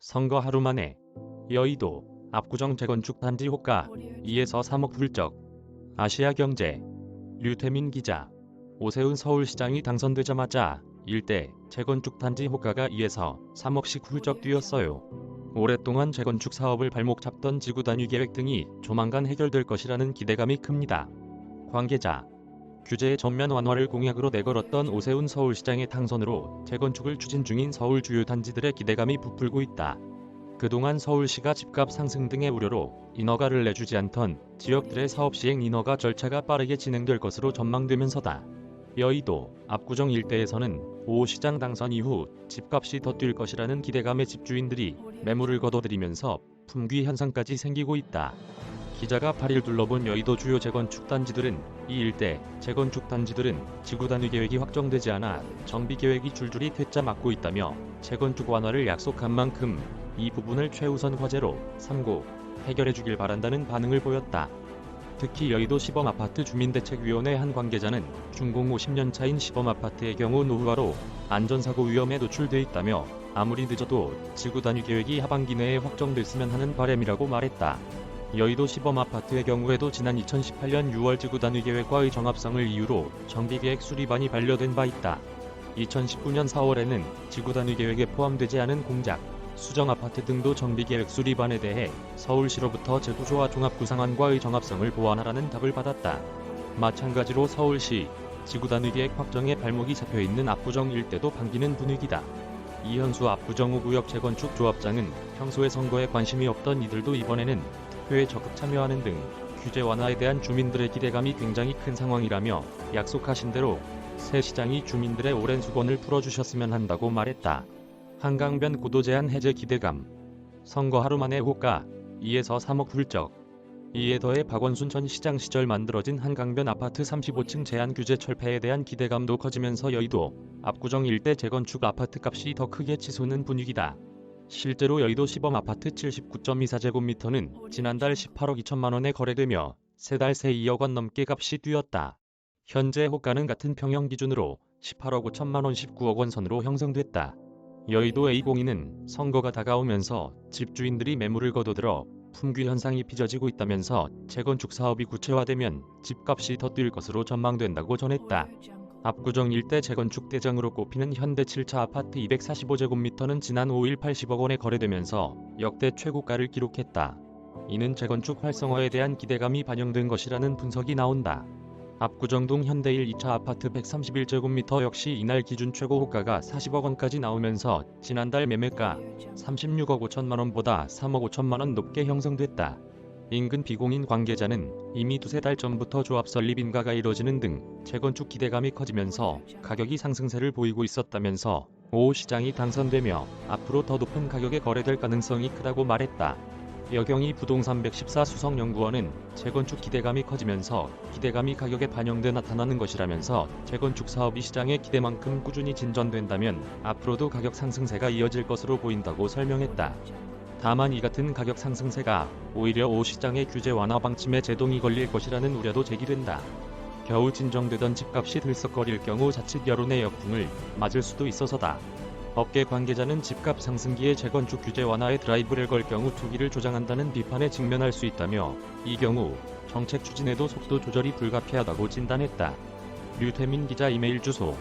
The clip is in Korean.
선거 하루 만에 여의도 압구정 재건축 단지 호가 2에서 3억 훌쩍. 아시아경제 류태민 기자. 오세훈 서울시장이 당선되자마자 일대 재건축 단지 호가가 2에서 3억씩 훌쩍 뛰었어요. 오랫동안 재건축 사업을 발목 잡던 지구 단위 계획 등이 조만간 해결될 것이라는 기대감이 큽니다. 관계자. 규제의 전면 완화를 공약으로 내걸었던 오세훈 서울시장의 당선으로 재건축을 추진 중인 서울 주요 단지들의 기대감이 부풀고 있다. 그동안 서울시가 집값 상승 등의 우려로 인허가를 내주지 않던 지역들의 사업 시행 인허가 절차가 빠르게 진행될 것으로 전망되면서다. 여의도, 압구정 일대에서는 오 시장 당선 이후 집값이 더 뛸 것이라는 기대감에 집주인들이 매물을 거둬들이면서 품귀 현상까지 생기고 있다. 기자가 8일 둘러본 여의도 주요 재건축 단지들은 이 일대 재건축 단지들은 지구 단위 계획이 확정되지 않아 정비 계획이 줄줄이 퇴짜 맞고 있다며 재건축 완화를 약속한 만큼 이 부분을 최우선 과제로 삼고 해결해주길 바란다는 반응을 보였다. 특히 여의도 시범아파트 주민대책위원회 한 관계자는 준공 50년 차인 시범아파트의 경우 노후화로 안전사고 위험에 노출돼 있다며 아무리 늦어도 지구 단위 계획이 하반기 내에 확정됐으면 하는 바람이라고 말했다. 여의도 시범아파트의 경우에도 지난 2018년 6월 지구 단위 계획과의 정합성을 이유로 정비계획 수리반이 반려된 바 있다. 2019년 4월에는 지구 단위 계획에 포함되지 않은 공작, 수정아파트 등도 정비계획 수리반에 대해 서울시로부터 제도조와 종합구상안과의 정합성을 보완하라는 답을 받았다. 마찬가지로 서울시 지구 단위 계획 확정에 발목이 잡혀있는 압구정 일대도 반기는 분위기다. 이현수 압구정 5구역 재건축 조합장은 평소에 선거에 관심이 없던 이들도 이번에는 투표에 적극 참여하는 등 규제 완화에 대한 주민들의 기대감이 굉장히 큰 상황이라며 약속하신 대로 새 시장이 주민들의 오랜 수건을 풀어주셨으면 한다고 말했다. 한강변 고도 제한 해제 기대감. 선거 하루 만에 호가 2에서 3억 훌쩍. 이에 더해 박원순 전 시장 시절 만들어진 한강변 아파트 35층 제한 규제 철폐에 대한 기대감도 커지면서 여의도, 압구정 일대 재건축 아파트 값이 더 크게 치솟는 분위기다. 실제로 여의도 시범아파트 79.24제곱미터는 지난달 18억 2천만 원에 거래되며 세 달 새 2억 원 넘게 값이 뛰었다. 현재 호가는 같은 평형 기준으로 18억 5천만 원 19억 원 선으로 형성됐다. 여의도 A02는 선거가 다가오면서 집주인들이 매물을 거둬들어 품귀 현상이 빚어지고 있다면서 재건축 사업이 구체화되면 집값이 더 뛸 것으로 전망된다고 전했다. 압구정 일대 재건축 대장으로 꼽히는 현대 7차 아파트 245제곱미터는 지난 5일 80억 원에 거래되면서 역대 최고가를 기록했다. 이는 재건축 활성화에 대한 기대감이 반영된 것이라는 분석이 나온다. 압구정동 현대일 2차 아파트 131제곱미터 역시 이날 기준 최고 호가가 40억 원까지 나오면서 지난달 매매가 36억 5천만 원보다 3억 5천만 원 높게 형성됐다. 인근 비공인 관계자는 이미 두세 달 전부터 조합 설립 인가가 이뤄지는 등 재건축 기대감이 커지면서 가격이 상승세를 보이고 있었다면서 오 시장이 당선되며 앞으로 더 높은 가격에 거래될 가능성이 크다고 말했다. 여경희 부동산 114 수석연구원은 재건축 기대감이 커지면서 기대감이 가격에 반영돼 나타나는 것이라면서 재건축 사업이 시장의 기대만큼 꾸준히 진전된다면 앞으로도 가격 상승세가 이어질 것으로 보인다고 설명했다. 다만 이 같은 가격 상승세가 오히려 오 시장의 규제 완화 방침에 제동이 걸릴 것이라는 우려도 제기된다. 겨우 진정되던 집값이 들썩거릴 경우 자칫 여론의 역풍을 맞을 수도 있어서다. 업계 관계자는 집값 상승기에 재건축 규제 완화에 드라이브를 걸 경우 투기를 조장한다는 비판에 직면할 수 있다며 이 경우 정책 추진에도 속도 조절이 불가피하다고 진단했다. 류태민 기자 이메일 주소